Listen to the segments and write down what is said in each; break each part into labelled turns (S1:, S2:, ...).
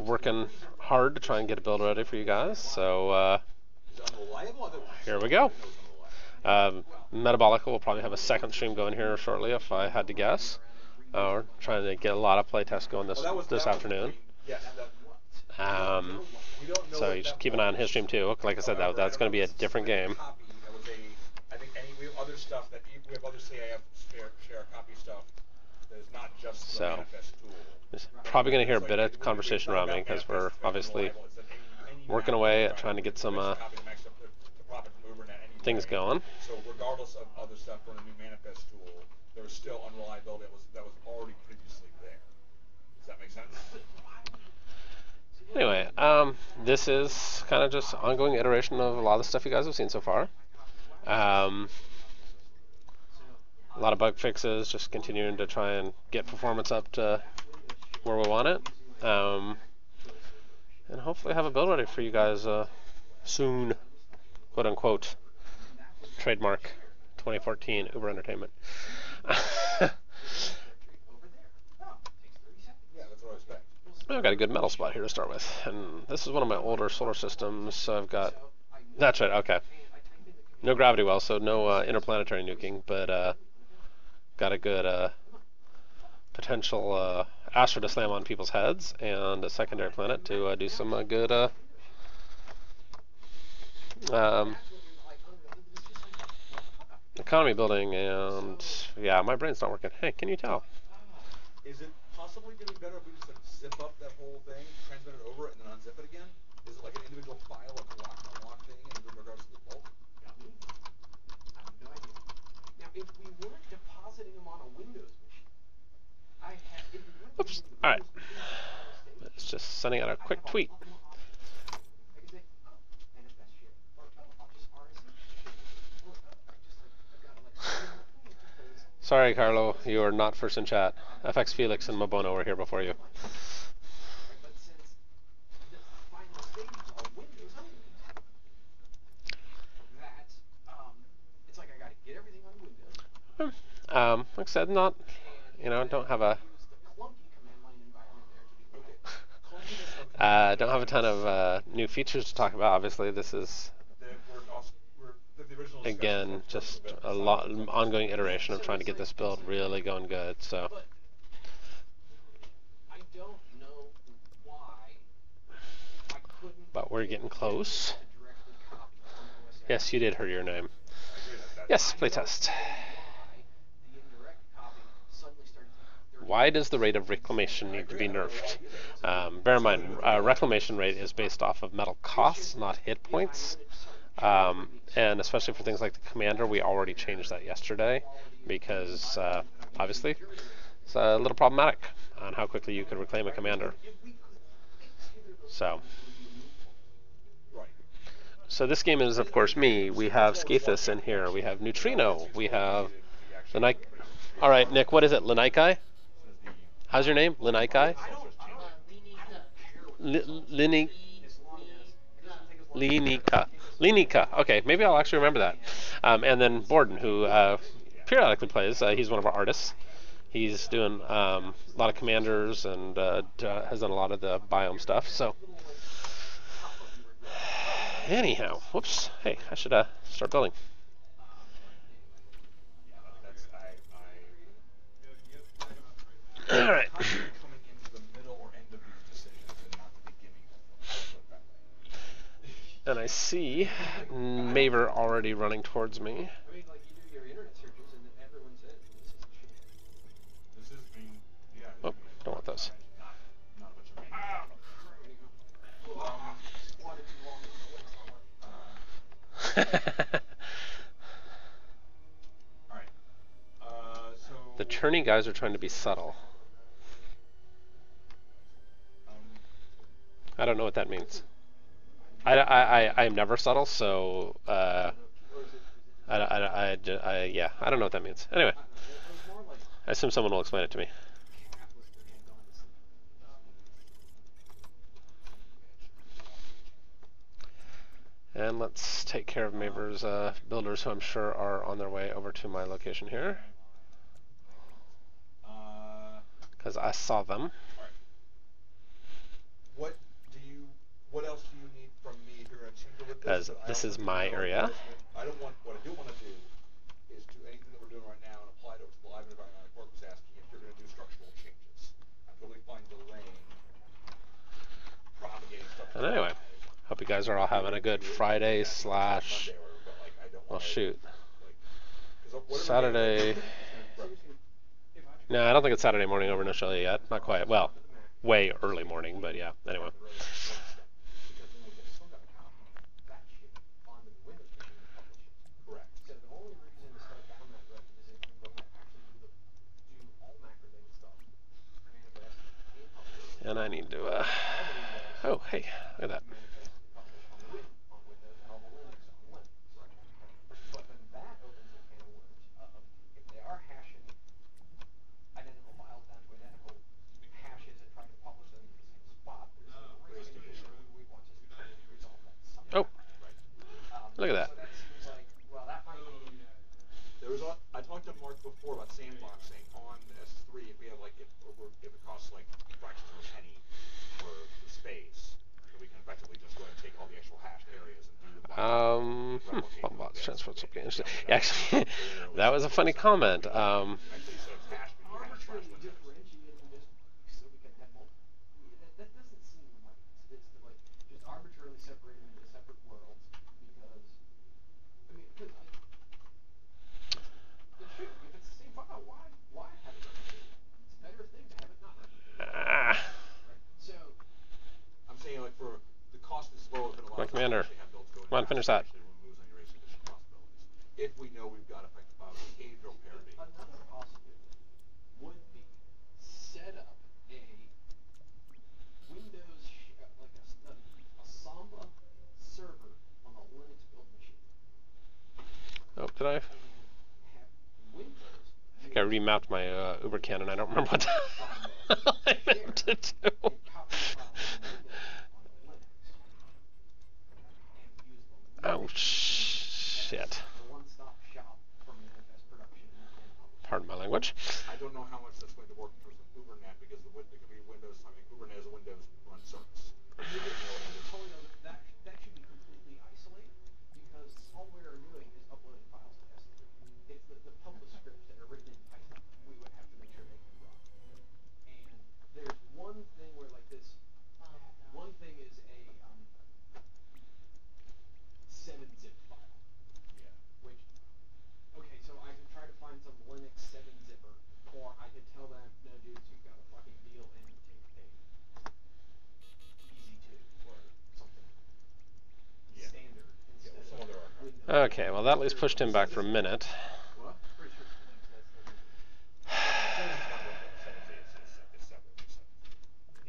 S1: working hard to try and get a build ready for you guys. So here we go. Metabolica will probably have a second stream going here shortly, if I had to guess. We're trying to get a lot of playtests going this afternoon. So you should keep an eye on his stream too. Like I said, that's going to be a different game.
S2: I think we have other stuff that we have other CAF share copy stuff that is not just the manifest tool.
S1: There's probably going to hear a bit of conversation around me because we're obviously working away at trying to get some things going.
S2: So regardless of other stuff from the new manifest tool, there's still unreliability that was already previously there. Does that make sense?
S1: Anyway, this is kind of just ongoing iteration of a lot of the stuff you guys have seen so far. A lot of bug fixes, just continuing to try and get performance up to where we want it. And hopefully have a build ready for you guys soon, quote unquote. Trademark 2014 Uber Entertainment. I've got a good metal spot here to start with, and this is one of my older solar systems, so I've got, that's right, okay. No gravity well, so no interplanetary nuking, but got a good potential asteroid to slam on people's heads, and a secondary planet to do some good economy building, and yeah, my brain's not working. Hey, can you tell?
S2: Is it possibly going to be better if we just like zip up that whole thing, transmit it over, and then unzip it again? Is it like an individual file, like a lock unlock thing, in regards to the bulk?
S3: I have no idea. Now, if we weren't depositing them on a Windows machine,
S1: oops. All right. It's just sending out a quick tweet. Sorry, Carlo, you are not first in chat. FX Felix and Mabono were here before you. Like I said, not, don't have a ton of new features to talk about. Obviously, this is again just a lot ongoing iteration of trying to get this build really going good. So, but we're getting close. Yes, you did hear your name. Yes, playtest. Why does the rate of reclamation need to be nerfed? Bear in mind, reclamation rate is based off of metal costs, not hit points. And especially for things like the commander, we already changed that yesterday because obviously it's a little problematic on how quickly you could reclaim a commander. So this game is, of course, me. We have Scathus in here. We have Neutrino. We have Lenikai. All right, Nick, what is it? Lenikai? How's your name? Lenikai? Linika. Okay, maybe I'll actually remember that. And then Borden, who periodically plays. He's one of our artists. He's doing a lot of commanders and has done a lot of the biome stuff. So, anyhow, whoops. Hey, I should start building. All right. And I see Maver already running towards me. Oh, don't want those. The turning guys are trying to be subtle. I don't know what that means. I am never subtle, so yeah, I don't know what that means. Anyway, I assume someone will explain it to me. And let's take care of Maver's builders, who I'm sure are on their way over to my location here, because I saw them.
S2: What
S1: this is my area.
S2: I don't want. What I do want to do is do anything that we're doing right now and apply to the live environment. Mark was asking if you're going to do structural changes. I'm totally fine delaying propagating stuff.
S1: And anyway, hope you guys are all having a good Friday slash. Well, shoot. Saturday. No, I don't think it's Saturday morning over in Australia yet. Not quite. Well, way early morning, but yeah. Anyway. And I need to, oh, hey, look at that. Oh, look at that.
S2: I talked to Mark before about sandboxing on S3 if we have if it costs like fractions of a penny for the space, so we can effectively just go ahead and take all the actual hashed areas and do the
S1: box transport games. Actually, that was a funny comment.
S2: I'm saying for the cost is lower than a lot
S1: My
S2: of
S1: commander. Come on, finish that.
S2: If we know we've got behavioral parity.
S3: Another possibility would be set up a Windows a Samba server on a Linux build machine.
S1: Oh, did I? I think I remapped my Uber cannon. I don't remember what the hell I meant to do. Oh, shit. Pardon my language.
S2: I don't know how much that's going to work in terms of UberNet because it could be Windows. I mean, UberNet is a Windows run service.
S3: That should be completely isolated because all we are doing is uploading files to S3. It's the public scripts that are written in Python. We would have to make sure they can run. And there's one thing where this. One thing is a 7-zip file.
S2: Yeah.
S3: Which, okay, so I could try to find some Linux 7-zipper, or I could tell them, no, dudes, you've got a fucking deal and take a EZ2 or something standard instead of Windows.
S1: Okay, well, that at least pushed him back for a minute.
S3: What? Pretty sure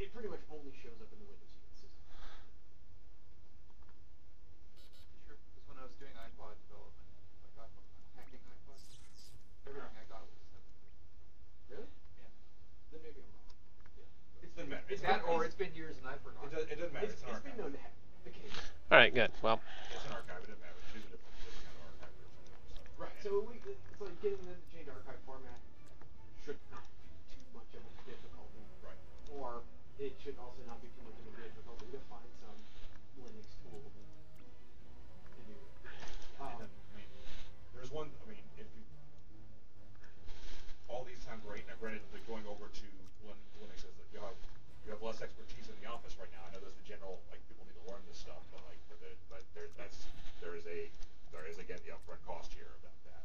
S3: it pretty much only shows up in the Windows ecosystem.
S4: Sure, because when I was doing iPod development, hacking iPods, everything I got was 7.
S3: Really?
S4: Yeah.
S3: Then maybe I'm wrong.
S2: It doesn't matter.
S4: It's that, or it's been years and I've forgotten.
S2: It doesn't matter.
S3: It's been known to happen. Occasionally.
S1: All right, good. Well,
S2: It's an archive. It doesn't matter. It's usually different kind of archive.
S3: Right. So it's like getting them to change archive format should not be too much of a difficulty.
S2: Right.
S3: Or it should also not be too much of a difficulty to find some Linux tool to do it.
S2: There's one. I mean, if you all these times, right? Now, granted, going over to Linux is that you have less expertise in the office right now. I know there's the general people need to learn this stuff, but there is again the upfront cost here about that.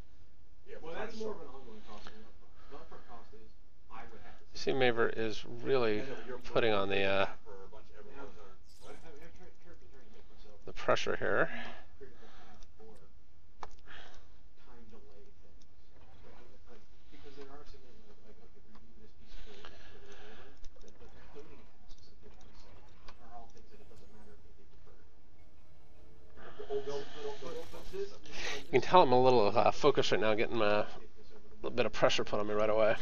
S2: Yeah.
S3: Well, that's more of an ongoing cost than an upfront. The upfront cost is I would have to.
S1: see, Maver is really putting on the pressure here.
S3: Time delay things. Because there are some okay, review this piece of code that the coding tasks of doing this are all things that it doesn't matter if they prefer.
S1: You can tell I'm a little focused right now, getting a little bit of pressure put on me right away.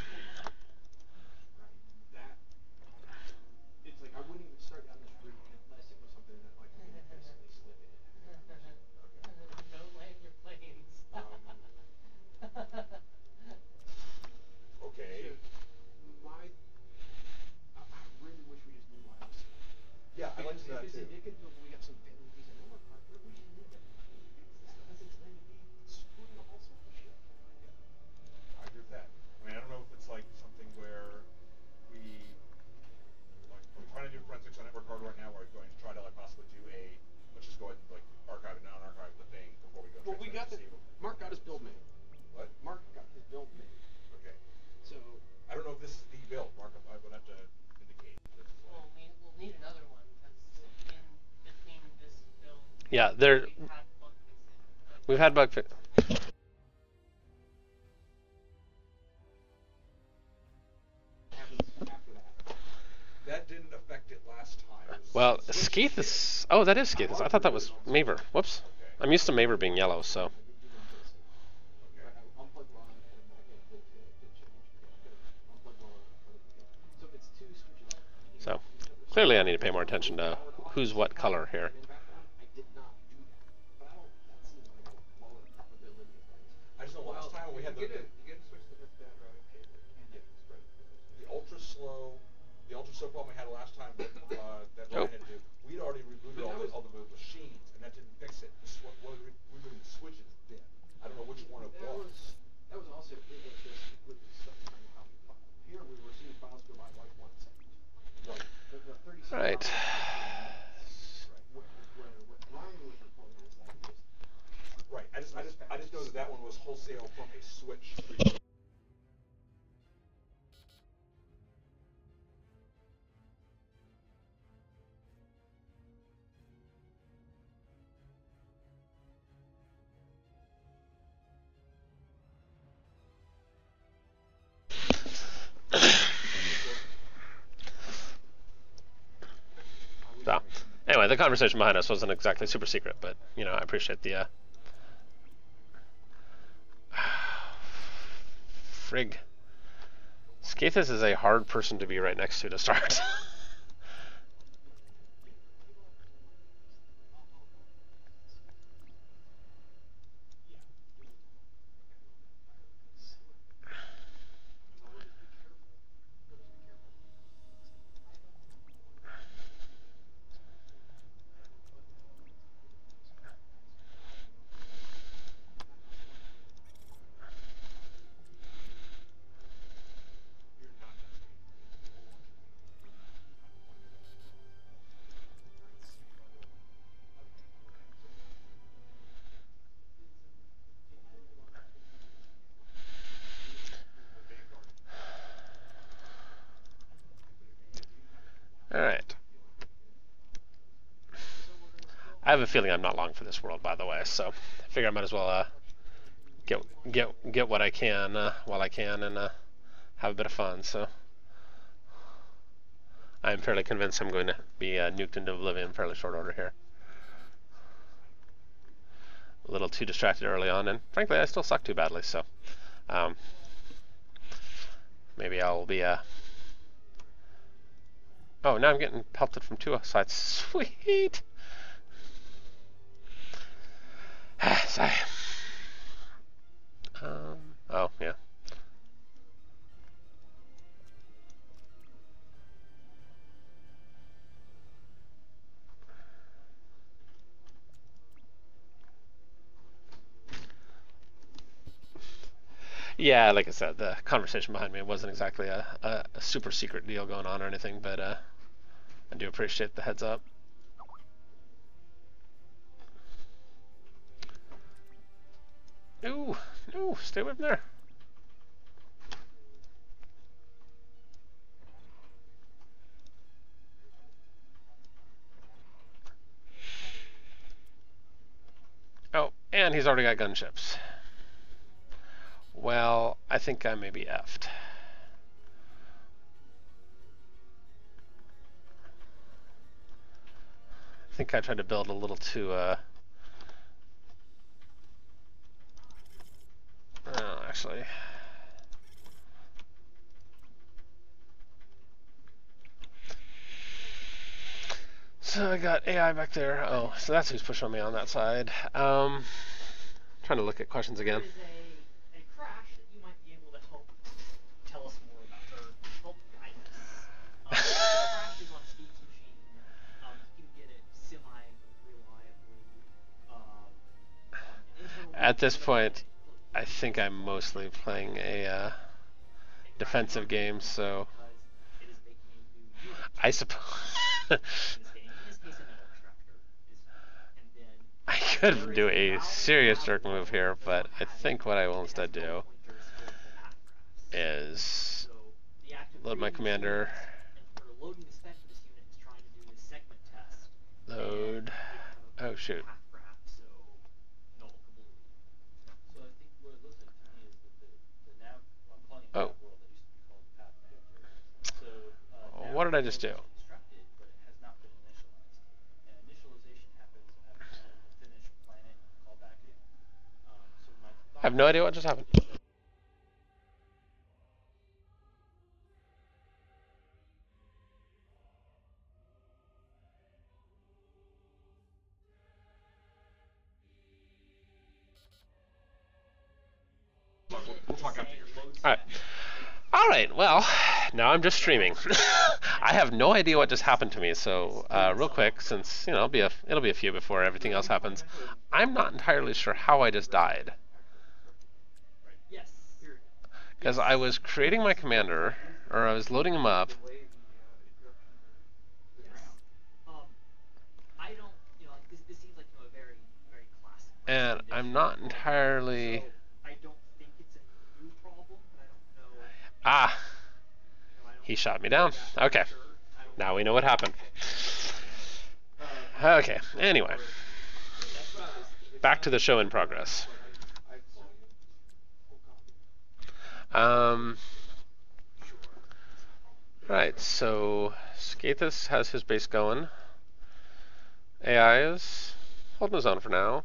S3: It's like I wouldn't even start down this route unless it was something that I could basically slip in.
S5: Don't land your planes.
S2: Okay.
S3: I really wish we just knew why.
S2: Yeah, I like that
S3: If it's
S2: too.
S3: indicative of we got some failures and we should know that.
S1: Yeah, there. We've had bug fix.
S3: happens after that.
S2: That didn't affect it last time. It was
S1: Well,
S2: switches
S1: Skeeth
S2: did.
S1: is. Oh, that is Skeeth. I thought that was Maver. Whoops.
S2: Okay.
S1: I'm used to Maver being yellow, so.
S3: We didn't fix it.
S2: Okay.
S3: But I unplugged Ron and it changed. Good. Unplugged Ron and unplugged it again. So if it's two switches,
S1: So clearly, I need to pay more attention to who's what color here.
S3: in background, I did not do that. But I don't. That seems like a lower probability of things.
S2: I just know last time we had
S4: you get a switch that has bad routing table. It can spread it.
S2: the ultra slow problem we had last time that
S1: Oh.
S2: Ryan had to do. We'd already rebooted all the machines, and that didn't fix it. What rebooting the switches did. I don't know which one it was.
S3: That was also it was just completely stuck trying to copy file. Here we were seeing files go by like 1 second.
S2: Right.
S3: The 30
S1: All right.
S3: Where Ryan was reporting is that it just
S2: Right. I just know that one was wholesale from a switch.
S1: So, anyway, the conversation behind us wasn't exactly super secret, but I appreciate the. Frig. Skathis is a hard person to be right next to start. All right. I have a feeling I'm not long for this world, by the way, so I figure I might as well get what I can while I can and have a bit of fun. So I'm fairly convinced I'm going to be nuked into oblivion in fairly short order here. A little too distracted early on, and frankly, I still suck too badly. So maybe I'll be. Oh, now I'm getting pelted from two sides. Sweet. Sigh. Oh, yeah. Yeah, like I said, the conversation behind me wasn't exactly a super secret deal going on or anything, but I do appreciate the heads up. Ooh, no, stay away from there. Oh, and he's already got gunships. Well, I think I may be effed. I think I tried to build a little too, oh, actually. So I got AI back there. Oh, so that's who's pushing me on that side. Trying to look at questions again.
S5: There is a crash that you might be able to help tell us more about, or help guide us. The crash is on Steve's machine. You can get it semi-reliably.
S1: At this point, I think I'm mostly playing a defensive game, so I suppose I could do a serious jerk move here, but I think what I will instead do is load my commander, load, oh shoot. shoot.
S5: path perhaps so nullable.
S6: So I think what it looks like to me is that the nav, I'm calling it
S1: Oh.
S6: nav world, that used to be called path manager. So nav
S1: What did I just
S6: world
S1: do?
S6: is constructed, but it has not been initialized. And initialization happens when the finished planet callback. So my
S1: I have no idea what just happened.
S2: We'll talk after your show.
S1: All right. Well, now I'm just streaming. I have no idea what just happened to me. So real quick, since it'll be a few before everything else happens. I'm not entirely sure how I just died.
S5: Yes.
S1: Because I was creating my commander, or I was loading him up.
S5: I don't, like this seems like a very, very classic.
S1: And I'm not entirely.
S5: I don't think it's a new problem, but I don't know.
S1: Ah,
S5: I don't
S1: he shot me down. Okay, now we know what happened. Okay, anyway. Back to the show in progress. Right, so Skathis has his base going. AI is holding his own for now.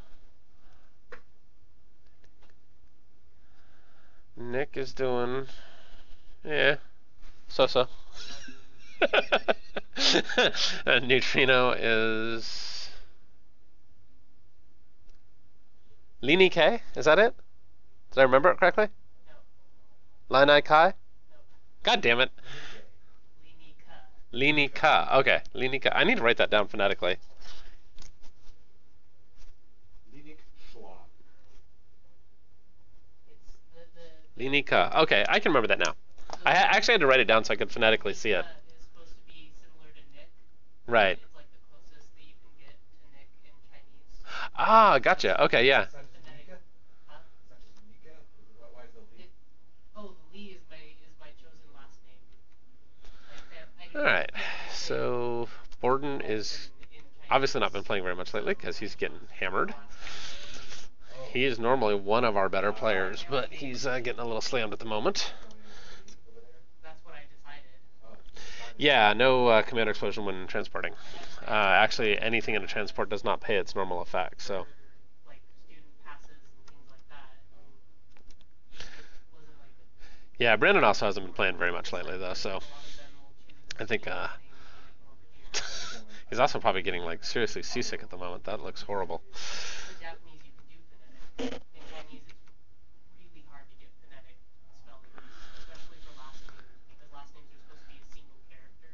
S1: Nick is doing, so-so. And Neutrino is Lini K? Is that it? Did I remember it correctly?
S5: No.
S1: Lini Kai?
S5: No.
S1: God damn it.
S5: Linika.
S1: Lini Ka. Okay, Lini Ka. I need to write that down phonetically.
S5: It's the
S1: Lini Ka. Okay, I can remember that now. I actually had to write it down so I could phonetically see it.
S5: is supposed to be similar to Nick.
S1: Right.
S5: It's like the closest that you can get to Nick in Chinese.
S1: Ah, gotcha. Okay, yeah.
S5: Huh? Oh, the Li is my chosen last name. I
S1: All right. So Borden is obviously not been playing very much lately because he's getting hammered. He is normally one of our better players, but he's getting a little slammed at the moment.
S5: That's what I decided.
S1: Yeah, no commander explosion when transporting. Actually, anything in a transport does not pay its normal effect, so.
S5: Like student passes and things like that. Was it like
S1: Yeah, Brandon also hasn't been playing very much lately, though, so
S5: a lot of them will choose
S1: I think he's also probably getting like seriously seasick at the moment. That looks horrible.
S5: For Japanese, you can do phonetic. In Chinese, it's really hard to get phonetic spellings, especially for last names, because last names are supposed to be a single character.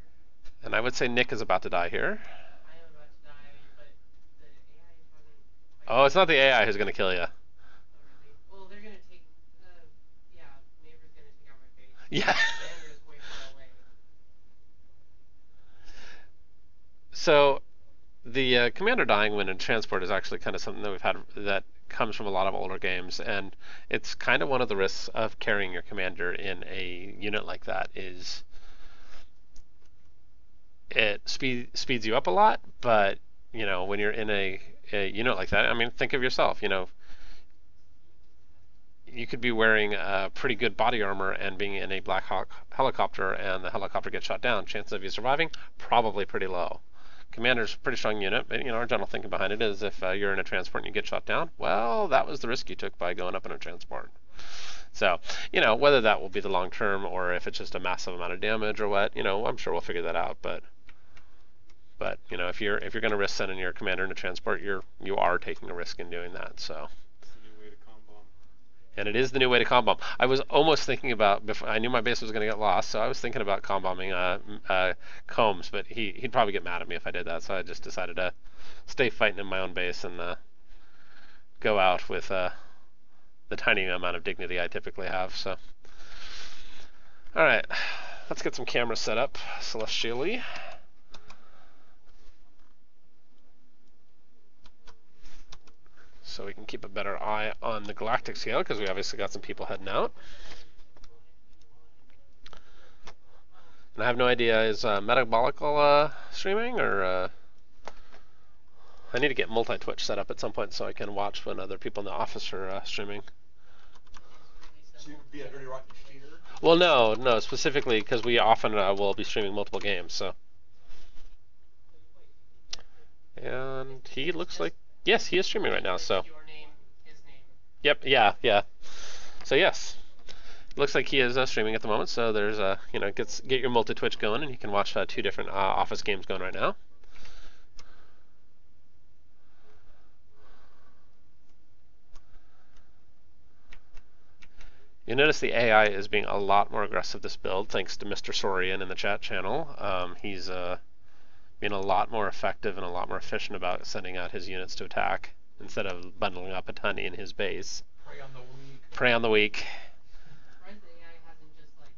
S1: And I would say Nick is about to die here.
S5: I am about to die, but the AI hasn't.
S1: Oh, it's not the AI who's going to kill you.
S5: Oh, really? Well, they're gonna take. Yeah, Maver's gonna take out my face.
S1: Yeah.
S5: Xander is way far away.
S1: So, the commander dying when in transport is actually kind of something that we've had that comes from a lot of older games, and it's kind of one of the risks of carrying your commander in a unit like that is it speeds you up a lot, but when you're in a unit like that, I mean, think of yourself, you could be wearing a pretty good body armor and being in a Black Hawk helicopter and the helicopter gets shot down. Chances of you surviving, probably pretty low. Commander's a pretty strong unit, but our general thinking behind it is if you're in a transport and you get shot down, well, that was the risk you took by going up in a transport. So, whether that will be the long term or if it's just a massive amount of damage or what, I'm sure we'll figure that out. But if you're going to risk sending your commander in a transport, you are taking a risk in doing that. So. And it is the new way to comb bomb. I was almost thinking about, I knew my base was going to get lost, so I was thinking about comb bombing Combs, but he'd probably get mad at me if I did that, so I just decided to stay fighting in my own base and go out with the tiny amount of dignity I typically have. So, all right, let's get some cameras set up celestially. So we can keep a better eye on the galactic scale because we obviously got some people heading out. And I have no idea, is Metabolical streaming or? I need to get multi-Twitch set up at some point so I can watch when other people in the office are streaming.
S2: So you'd be a dirty rotten cheater?
S1: Well, no, specifically because we often will be streaming multiple games, so. And he looks like, yes, he is streaming right now, so.
S5: Your name, his name.
S1: Yep, yeah. So yes, looks like he is streaming at the moment. So there's get your multi-Twitch going, and you can watch 2 different Office games going right now. You notice the AI is being a lot more aggressive this build, thanks to Mr. Sorian in the chat channel. He's being a lot more effective and a lot more efficient about sending out his units to attack instead of bundling up a ton in his base.
S2: Prey on the weak.
S1: Prey on the weak.
S5: Surprised the AI hasn't just like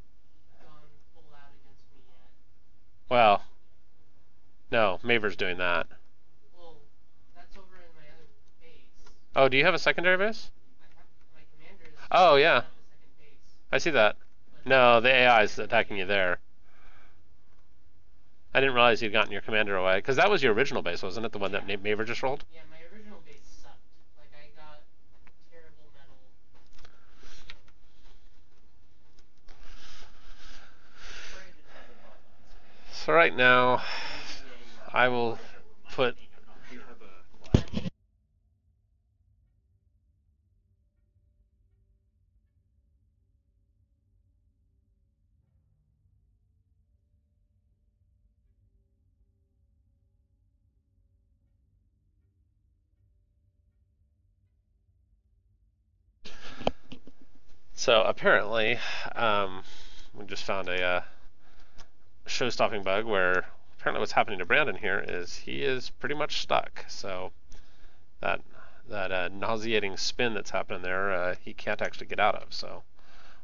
S5: gone full out against me yet.
S1: Well, no, Maver's doing that.
S5: Well, that's over in my other base.
S1: Oh, do you have a secondary base?
S5: I have my commanders.
S1: Oh, yeah.
S5: At the second base.
S1: I see that. No, the AI is attacking you there. I didn't realize you'd gotten your commander away. Because that was your original base, wasn't it? The one that Maver just rolled?
S5: Yeah, my original base sucked. Like, I got terrible metal.
S1: So right now, I will put... So apparently, we just found a show-stopping bug where apparently what's happening to Brandon here is he is pretty much stuck. So that nauseating spin that's happening there, he can't actually get out of. So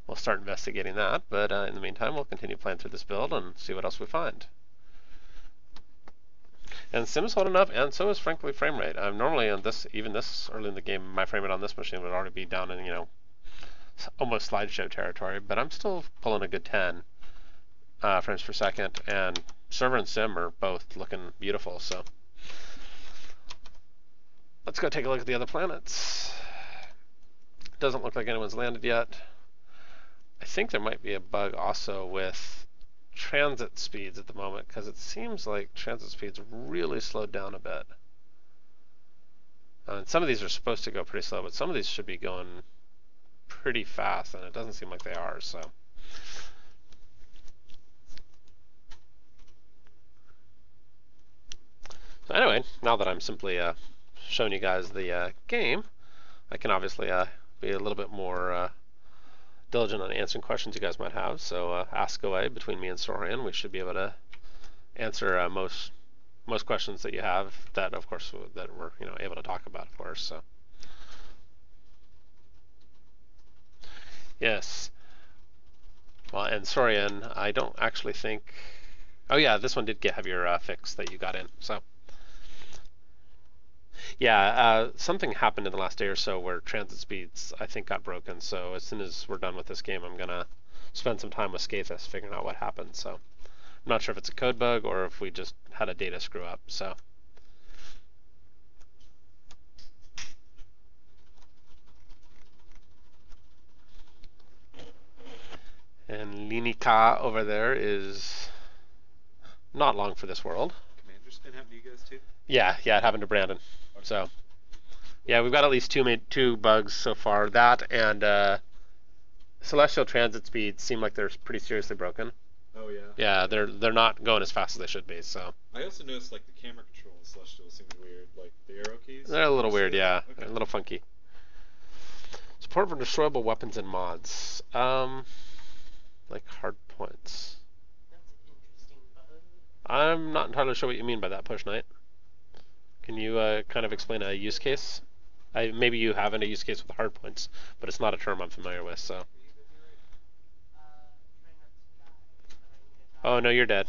S1: we'll start investigating that. But in the meantime, we'll continue playing through this build and see what else we find. And Sim's holding up, and so is frankly frame rate. Normally on this, even this early in the game, my frame rate on this machine would already be down in almost slideshow territory, but I'm still pulling a good 10 frames per second, and server and sim are both looking beautiful. So let's go take a look at the other planets. Doesn't look like anyone's landed yet. I think there might be a bug also with transit speeds at the moment, because it seems like transit speeds really slowed down a bit. And some of these are supposed to go pretty slow, but some of these should be going pretty fast, and it doesn't seem like they are. So anyway, now that I'm simply showing you guys the game, I can obviously be a little bit more diligent on answering questions you guys might have. So ask away between me and Sorian. We should be able to answer most questions that you have. That, of course, that we're able to talk about, of course. So. Yes. Well, and Sorian, I don't actually think... Oh yeah, this one did have your fix that you got in. So yeah, something happened in the last day or so where transit speeds, I think, got broken. So as soon as we're done with this game, I'm going to spend some time with Skathis figuring out what happened. So I'm not sure if it's a code bug or if we just had a data screw up. So... And Linika over there is not long for this world.
S4: Commander spin happened to you guys too?
S1: Yeah, it happened to Brandon. Okay. So, yeah, we've got at least two bugs so far. That and celestial transit speeds seem like they're pretty seriously broken.
S4: Oh yeah.
S1: Yeah, they're not going as fast as they should be. So.
S4: I also noticed like the camera control in celestial seems weird, like the arrow keys.
S1: They're a little weird, yeah.
S4: Okay.
S1: They're a little funky. Support for destroyable weapons and mods. Like hard points.
S5: That's an interesting bug.
S1: I'm not entirely sure what you mean by that, Push Knight. Can you kind of explain a use case? Maybe you have a use case with hard points, but it's not a term I'm familiar with. So.
S5: Try not to die, but I need to die.
S1: Oh no, you're dead.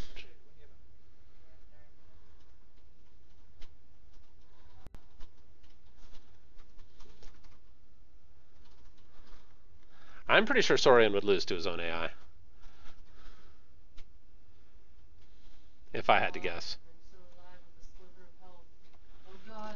S1: I'm pretty sure Sorian would lose to his own AI. If I had to guess.
S5: I'm still alive with a sliver of health. Oh god.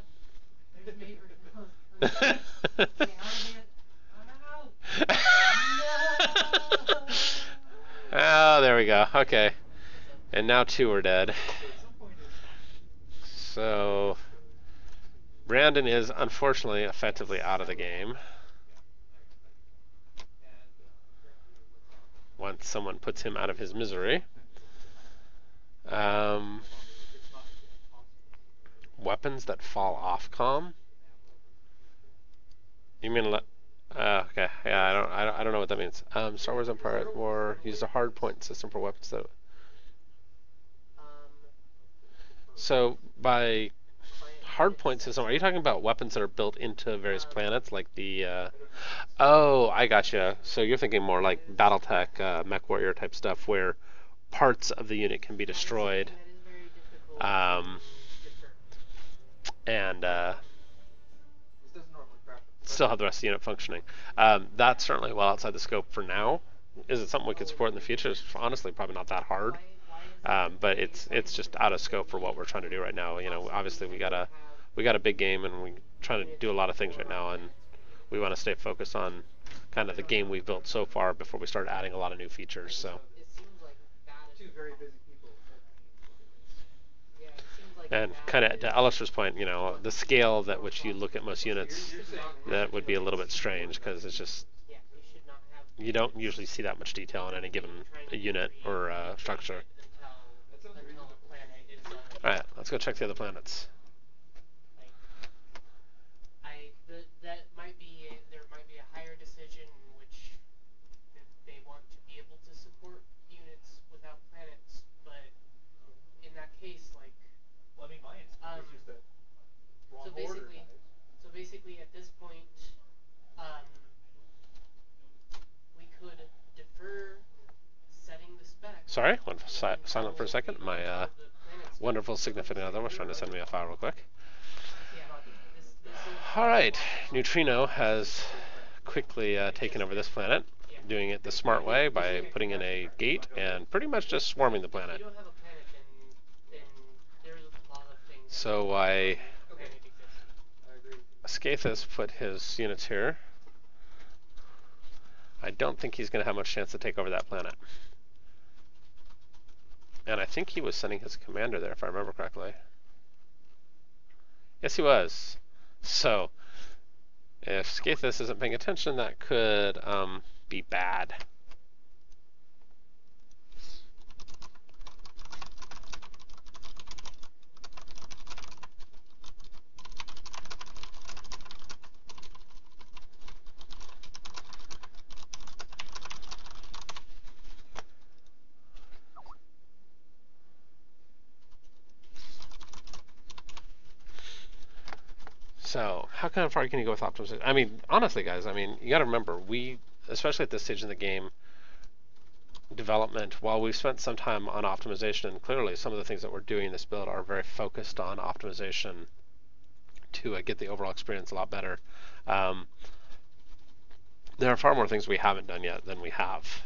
S1: okay.
S5: Because of
S1: And now 2 are dead.
S2: So at some point it's not.
S1: So Brandon is unfortunately effectively out of the game once someone puts him out of his misery. Weapons that fall off comm. You mean okay? Yeah, I don't know what that means. Star Wars Empire at War used a hard point system for weapons that. So by hard point system, are you talking about weapons that are built into various planets, like the? Oh, I gotcha. So you're thinking more like BattleTech, Mech Warrior type stuff, where parts of the unit can be destroyed,
S5: that is very difficult
S1: um,
S5: to deter.
S1: and
S4: This doesn't normally craft.
S1: still have the rest of the unit functioning. That's certainly well outside the scope for now. Is it something we could support in the future? It's honestly probably not that hard. But it's just out of scope for what we're trying to do right now. You know, obviously we got a big game and we're trying to do a lot of things right now, and we want to stay focused on kind of the game we've built so far before we start adding a lot of new features. So,
S5: It seems like that is
S3: Two very busy people.
S5: Yeah, it seems like
S1: and
S5: that
S1: kind of
S5: is-
S1: to Alistair's point, you know, the scale at which you look at most units, that would be a little bit strange because it's just
S5: Yeah, they should not have
S1: you don't usually see that much detail in any given unit or structure.
S5: until the planet is
S1: All right, let's go check the other planets.
S5: that might be there might be a higher decision in which they want to be able to support units without planets, but in that case, like
S2: Well, I mean, my instinct is just that wrong
S5: so
S2: order,
S5: basically,
S2: guys.
S5: at this point, we could defer setting the specs.
S1: Sorry, went silent for a second. My wonderful significant other was trying to send me a file real quick. All right, Neutrino has quickly taken over this planet, doing it the smart way by putting in a gate and pretty much just swarming the planet.
S5: If you don't have a planet, then there's a lot of things.
S1: So
S5: planet
S3: I agree.
S1: Scathus put his units here. I don't think he's going to have much chance to take over that planet. And I think he was sending his commander there, if I remember correctly. Yes, he was. So, if Scathus isn't paying attention, that could be bad. So, how kind of far can you go with optimization? I mean, honestly, guys, I mean, you got to remember, we, especially at this stage in the game, development, while we've spent some time on optimization, and clearly some of the things that we're doing in this build are very focused on optimization to get the overall experience a lot better. There are far more things we haven't done yet than we have.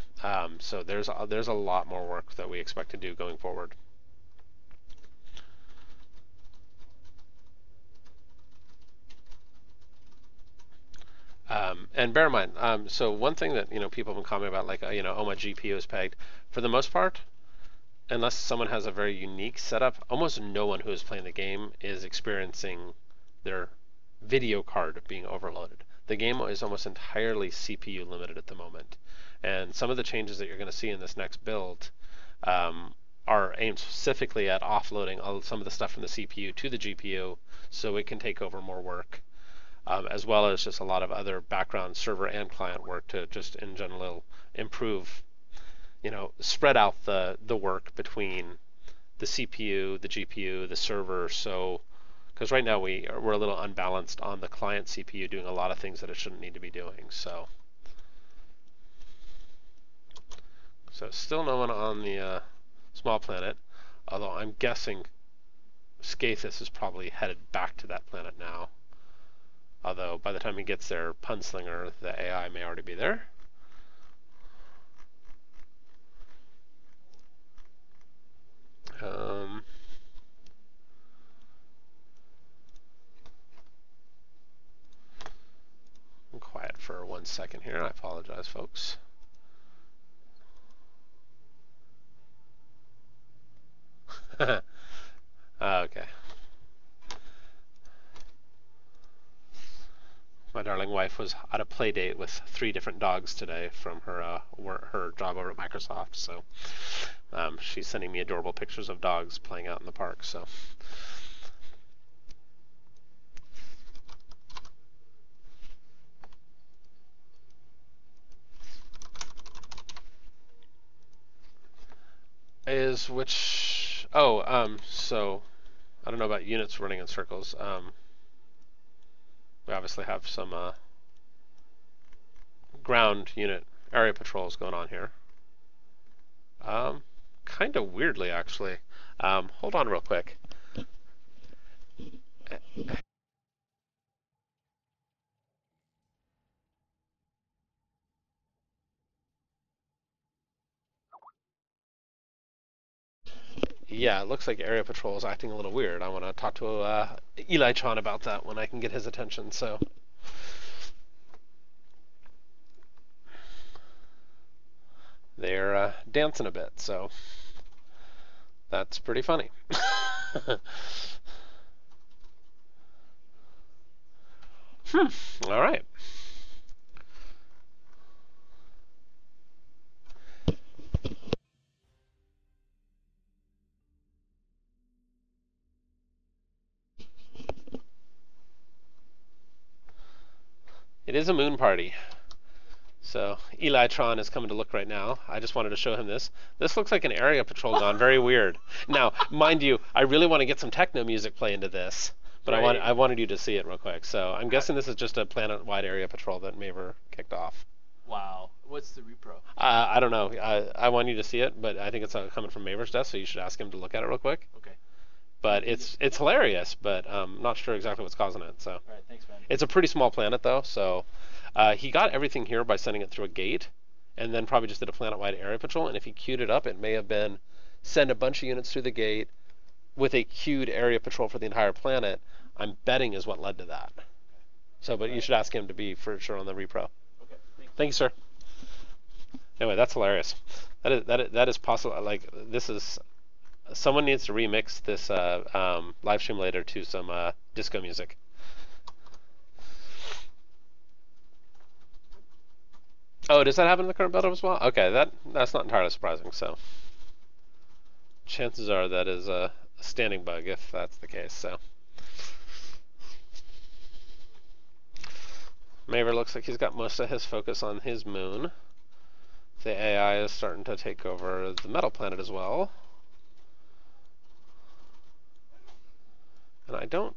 S1: So there's a lot more work that we expect to do going forward. And bear in mind, so one thing that people have been commenting about, like oh, my GPU is pegged. For the most part, unless someone has a very unique setup, almost no one who is playing the game is experiencing their video card being overloaded. The game is almost entirely CPU limited at the moment, and some of the changes that you're going to see in this next build are aimed specifically at offloading some of the stuff from the CPU to the GPU so it can take over more work. As well as just a lot of other background server and client work to just in general improve, spread out the work between the CPU, the GPU, the server. So, because right now we're a little unbalanced on the client CPU doing a lot of things that it shouldn't need to be doing. So still no one on the small planet, although I'm guessing Scathus is probably headed back to that planet now. Although by the time he gets there, Punslinger, the AI, may already be there. I'm quiet for 1 second here. I apologize, folks. Okay. My darling wife was at a play date with 3 different dogs today from her job over at Microsoft. So she's sending me adorable pictures of dogs playing out in the park. So is which so I don't know about units running in circles. We obviously have some ground unit area patrols going on here. Kind of weirdly, actually. Hold on real quick. Yeah, it looks like area patrol is acting a little weird. I want to talk to Eli Tron about that when I can get his attention. So they're dancing a bit. So that's pretty funny. All right. It is a moon party. So Eli Tron is coming to look right now. I just wanted to show him this. This looks like an area patrol gone very weird. Now, mind you, I really want to get some techno music play into this, but
S6: Right.
S1: I wanted you to see it real quick. So I'm guessing this is just a planet-wide area patrol that Maver kicked off.
S6: Wow. What's the repro?
S1: I don't know. I want you to see it, but I think it's coming from Maver's desk, so you should ask him to look at it real quick.
S6: Okay.
S1: But it's hilarious, but not sure exactly what's causing it. So
S6: All right. Thanks, man.
S1: it's a pretty small planet though, so he got everything here by sending it through a gate, and then probably just did a planet-wide area patrol. And if he queued it up, it may have been send a bunch of units through the gate with a queued area patrol for the entire planet. I'm betting is what led to that. So, but you should ask him to be for sure on the repro.
S6: Okay. Thanks.
S1: Thank you, sir. Anyway, that's hilarious. That is possible. Like this is someone needs to remix this live stream later to some disco music. Oh, does that happen in the current build as well? Okay, that's not entirely surprising. So chances are that is a standing bug if that's the case. So Maver looks like he's got most of his focus on his moon. The AI is starting to take over the metal planet as well. And I don't...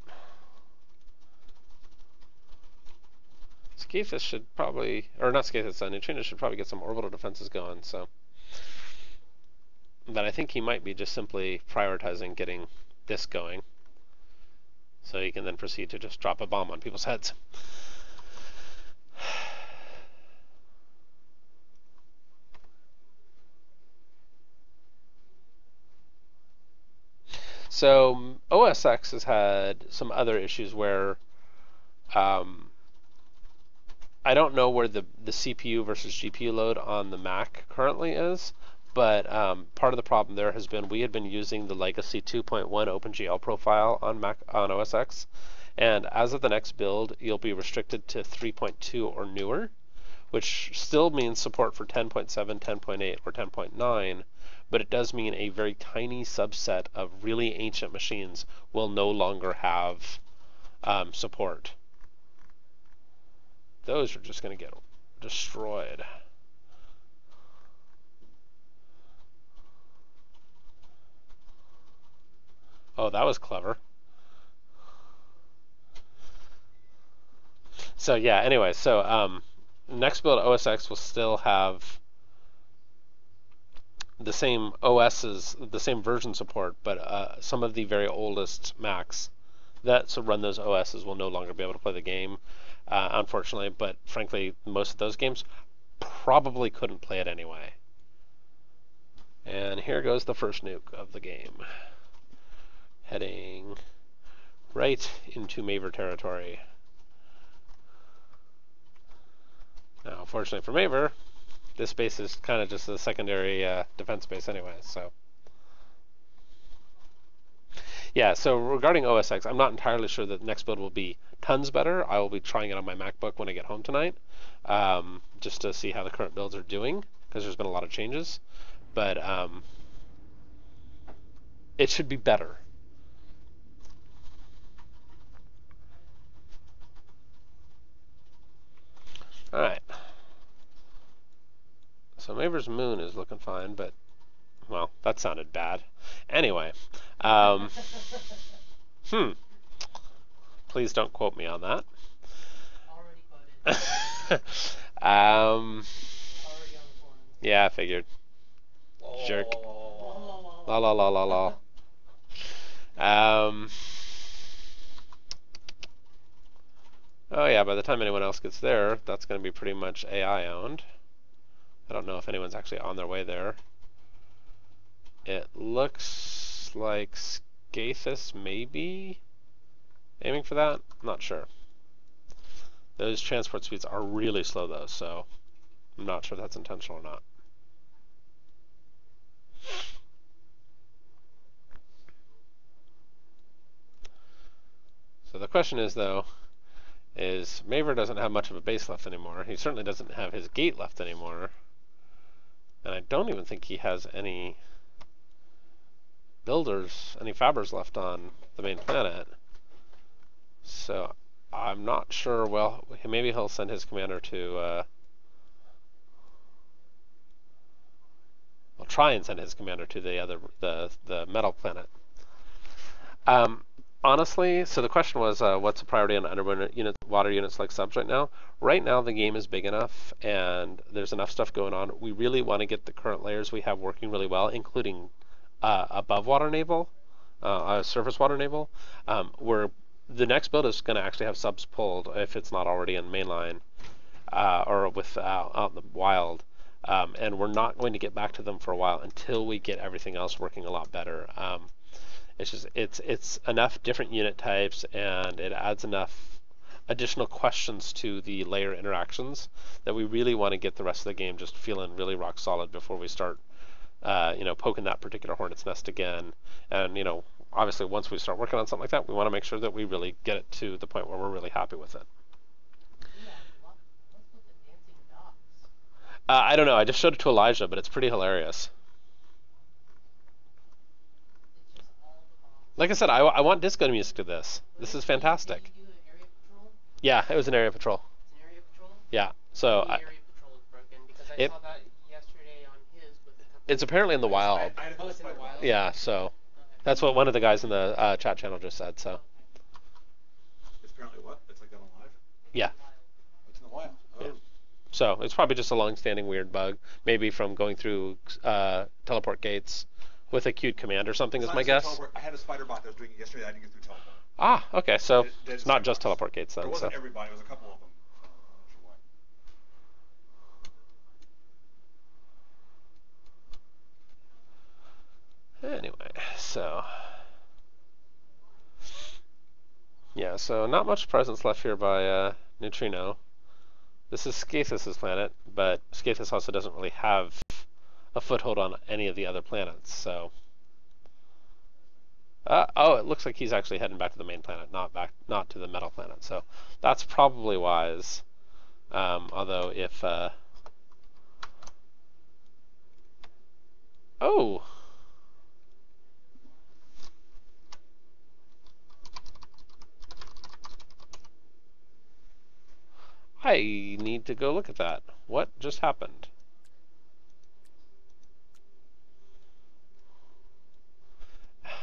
S1: Scathis should probably... Or not Scathis, Neutrino should probably get some orbital defenses going, so... But I think he might be just simply prioritizing getting this going. So he can then proceed to just drop a bomb on people's heads. So OS X has had some other issues where I don't know where the CPU versus GPU load on the Mac currently is, but part of the problem there has been we had been using the legacy 2.1 OpenGL profile on Mac on OS X, and as of the next build, you'll be restricted to 3.2 or newer, which still means support for 10.7, 10.8, or 10.9, but it does mean a very tiny subset of really ancient machines will no longer have support. Those are just going to get destroyed. Oh, that was clever. So yeah, anyway, so next build OS X will still have the same OS's, the same version support, but some of the very oldest Macs that run those OSs will no longer be able to play the game, unfortunately. But frankly, most of those games probably couldn't play it anyway. And here goes the first nuke of the game, heading right into Maver territory. Now, fortunately for Maver, this base is kind of just a secondary defense base anyway, so. Yeah, so regarding OS X, I'm not entirely sure that the next build will be tons better. I will be trying it on my MacBook when I get home tonight, just to see how the current builds are doing, because there's been a lot of changes. But it should be better. All right. So Maver's Moon is looking fine, but, well, that sounded bad. Anyway, please don't quote me on that.
S5: Already quoted.
S1: um,
S5: Already on the forums.
S1: yeah, I figured. Jerk. La la la la la. Oh yeah, by the time anyone else gets there, that's going to be pretty much AI owned. I don't know if anyone's actually on their way there. It looks like Scathus maybe aiming for that. Not sure. Those transport speeds are really slow though, so I'm not sure if that's intentional or not. So the question is though, is Maver doesn't have much of a base left anymore. He certainly doesn't have his gate left anymore. And I don't even think he has any builders, any fabbers left on the main planet. So I'm not sure. Well, maybe he'll send his commander to. Well, try and send his commander to the metal planet. Honestly, so the question was, what's the priority on underwater units like subs right now? Right now, the game is big enough and there's enough stuff going on. We really want to get the current layers we have working really well, including above water naval, surface water naval. Where the next build is going to actually have subs pulled if it's not already in mainline or with out in the wild. And we're not going to get back to them for a while until we get everything else working a lot better. It's just it's enough different unit types, and it adds enough additional questions to the layer interactions that we really want to get the rest of the game just feeling really rock solid before we start, poking that particular hornet's nest again. And obviously, once we start working on something like that, we want to make sure that we really get it to the point where we're really happy with it.
S5: What's with the dancing dogs?
S1: I don't know. I just showed it to Elijah, but it's pretty hilarious.
S5: It's just all the bombs.
S1: Like I said, I want disco music to this. This is fantastic.
S5: Did you do an area patrol?
S1: Yeah, it was an area patrol.
S5: It's an area patrol?
S1: Yeah, so
S5: The area patrol is broken because I
S1: it-
S5: saw that yesterday on his with a couple.
S1: it's apparently in the wild.
S2: I had
S5: Oh, it's in the wild?
S1: Yeah, so that's what one of the guys in the chat channel just said. So
S2: It's apparently what? It's like that on live?
S1: yeah,
S2: It's in the wild. Oh.
S1: Yeah. So it's probably just a long-standing weird bug, maybe from going through teleport gates with a queued command or something, is my guess.
S2: Teleport. I had a spider bot that was doing it yesterday. I didn't get through teleport.
S1: Ah, okay, so
S2: They
S1: it's
S2: just
S1: not
S2: said
S1: just
S2: bots.
S1: teleport gates
S2: It
S1: then. So
S2: wasn't everybody. It was a couple of them. I'm not sure why.
S1: anyway, so yeah, so not much presence left here by Neutrino. This is Scathus' planet, but Scathus also doesn't really have a foothold on any of the other planets, so. Oh, it looks like he's actually heading back to the main planet, not to the metal planet. So that's probably wise. Although if oh, I need to go look at that. What just happened?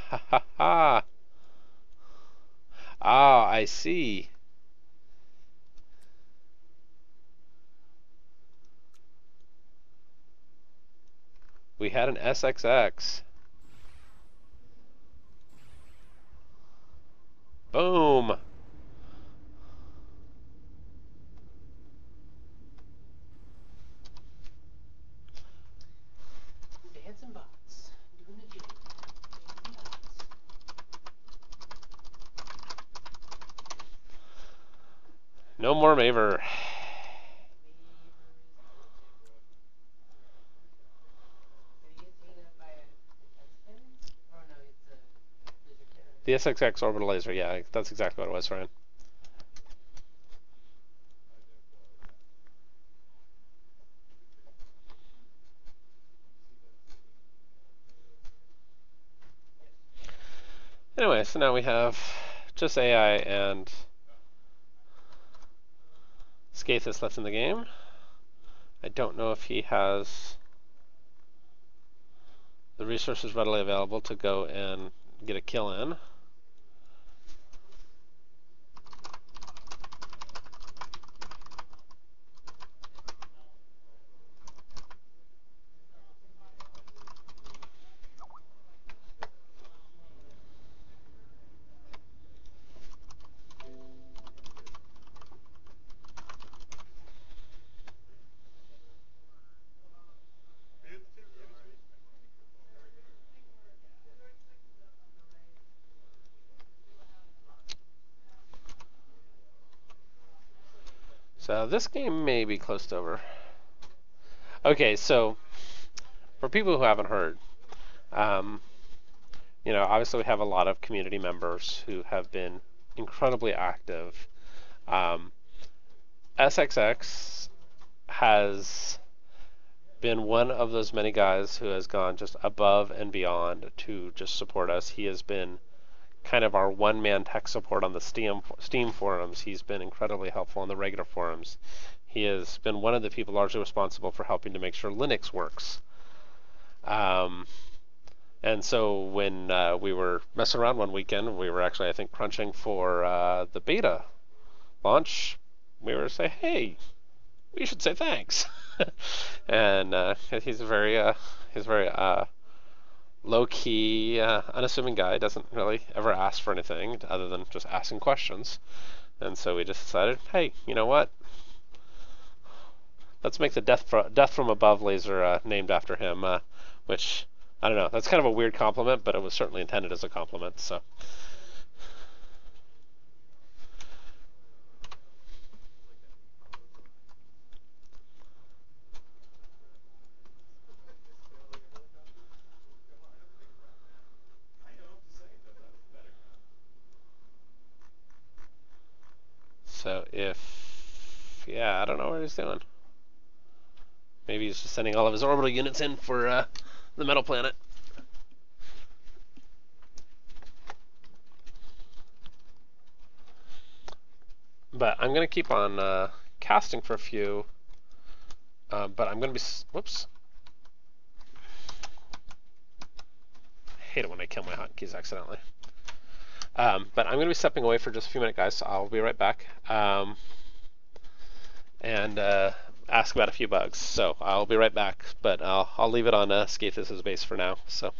S1: Ha ha ha. Ah, I see. We had an SXX. Boom.
S5: Dancing bots. Doing the jig. Dancing bots.
S1: No more Maver.
S5: Did he get taken out by a defense cannon? Oh no, it's a laser cannon.
S1: The SXX orbital laser, yeah, that's exactly what it was, Ryan. Anyway, so now we have just AI and Skathis left in the game. I don't know if he has the resources readily available to go and get a kill in. So this game may be close to over. Okay, so for people who haven't heard, um, obviously we have a lot of community members who have been incredibly active. SXX has been one of those many guys who has gone just above and beyond to just support us. He has been kind of our one-man tech support on the Steam forums. He's been incredibly helpful on the regular forums. He has been one of the people largely responsible for helping to make sure Linux works. And so when we were messing around one weekend, we were actually, I think, crunching for the beta launch. We were saying, hey, we should say thanks. And he's very low-key, unassuming guy. Doesn't really ever ask for anything other than just asking questions. And so we just decided, hey, you know what? Let's make the death from above laser named after him, which I don't know. That's kind of a weird compliment, but it was certainly intended as a compliment. So. So yeah, I don't know what he's doing. Maybe he's just sending all of his orbital units in for the metal planet. But I'm going to keep on casting for a few. But I'm going to be... Whoops. I hate it when I kill my hotkeys accidentally. But I'm going to be stepping away for just a few minutes, guys. So I'll be right back. And ask about a few bugs. So I'll be right back. But I'll leave it on Skathis' base for now. So.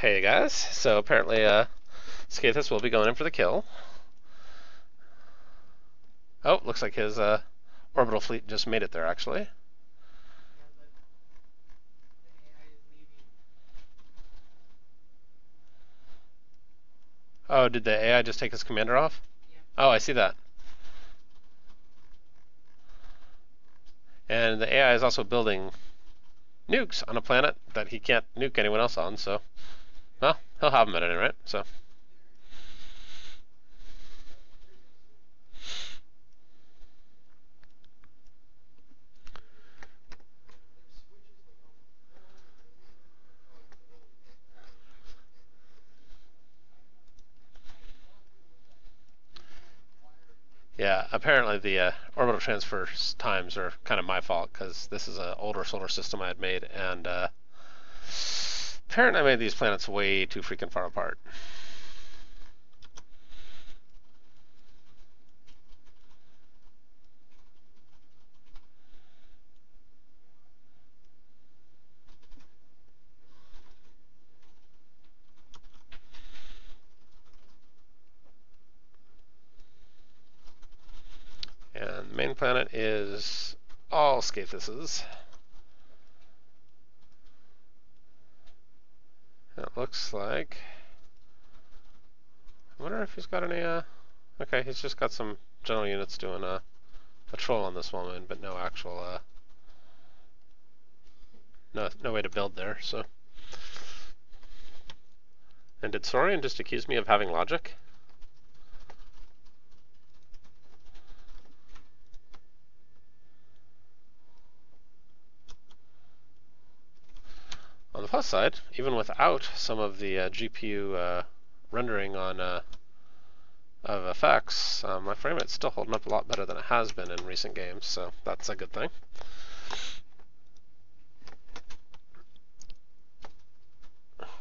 S1: Hey guys, so apparently Skathis will be going in for the kill. Oh, looks like his orbital fleet just made it there actually.
S5: Yeah, but the AI is leaving.
S1: Oh, did the AI just take his commander off?
S5: Yeah.
S1: Oh, I see that. And the AI is also building nukes on a planet that he can't nuke anyone else on, so well, he'll have them at any rate, so. Yeah, apparently the orbital transfer times are kind of my fault because this is an older solar system I had made, and apparently I made these planets way too freaking far apart. And the main planet is all Skathises. It looks like. I wonder if he's got any. Okay, he's just got some general units doing patrol on this one, but no actual. No way to build there. So. And did Saurian just accuse me of having logic? On the plus side, even without some of the GPU rendering on of effects, my frame rate's still holding up a lot better than it has been in recent games, so that's a good thing.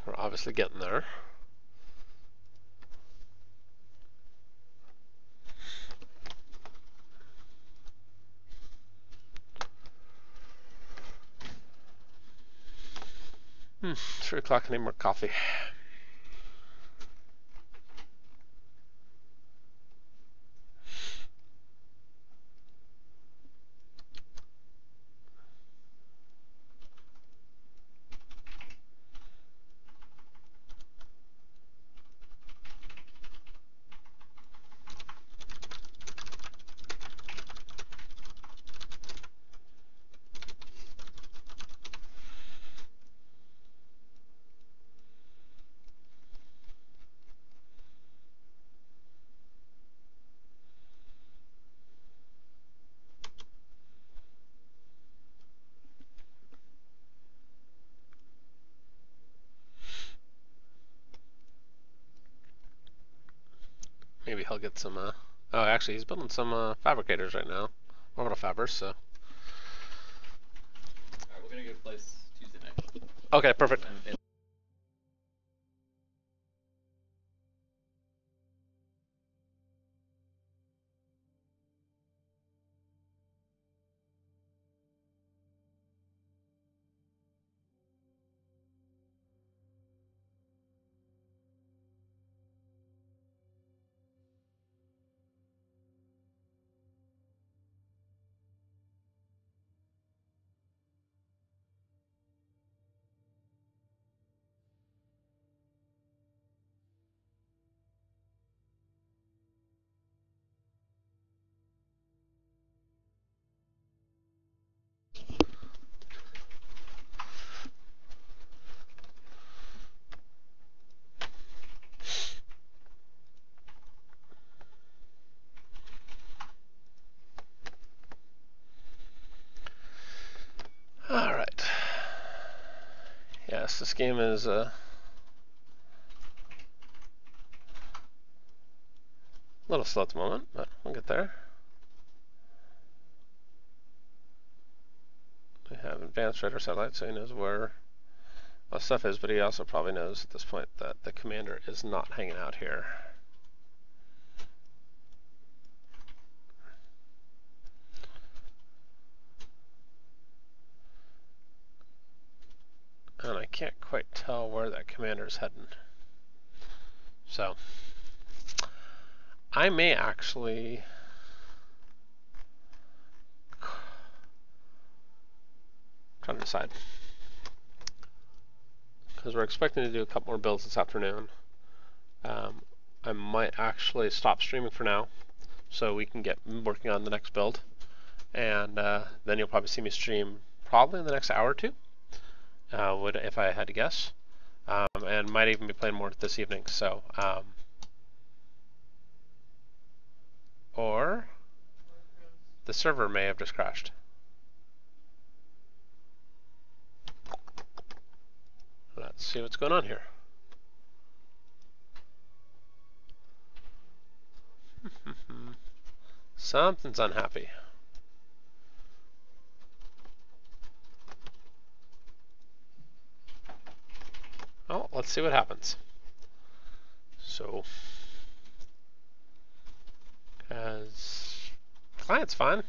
S1: We're obviously getting there. Hmm, 3 o'clock, I need more coffee. Maybe he'll get some. Oh, actually, he's building some fabricators right now, orbital fabbers. So.
S7: Alright, we're gonna go place Tuesday night.
S1: Okay, perfect.
S7: And
S1: All right. Yes, this game is a little slow at the moment, but we'll get there. We have advanced radar satellite, so he knows where all stuff is, but he also probably knows at this point that the commander is not hanging out here. And I can't quite quite tell where that commander's heading. So I may actually trying to decide, because we're expecting to do a couple more builds this afternoon. I might actually stop streaming for now so we can get working on the next build, and then you'll probably see me stream probably in the next hour or two, if I had to guess, and might even be playing more this evening. So or the server may have just crashed. Let's see what's going on here. Something's unhappy. Oh, let's see what happens. So, as client's fine,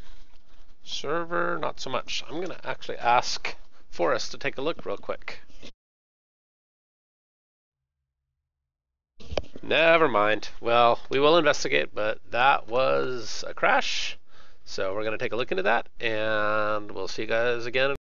S1: server not so much. I'm gonna actually ask Forrest to take a look real quick. Never mind. Well, we will investigate, but that was a crash. So we're going to take a look into that, and we'll see you guys again.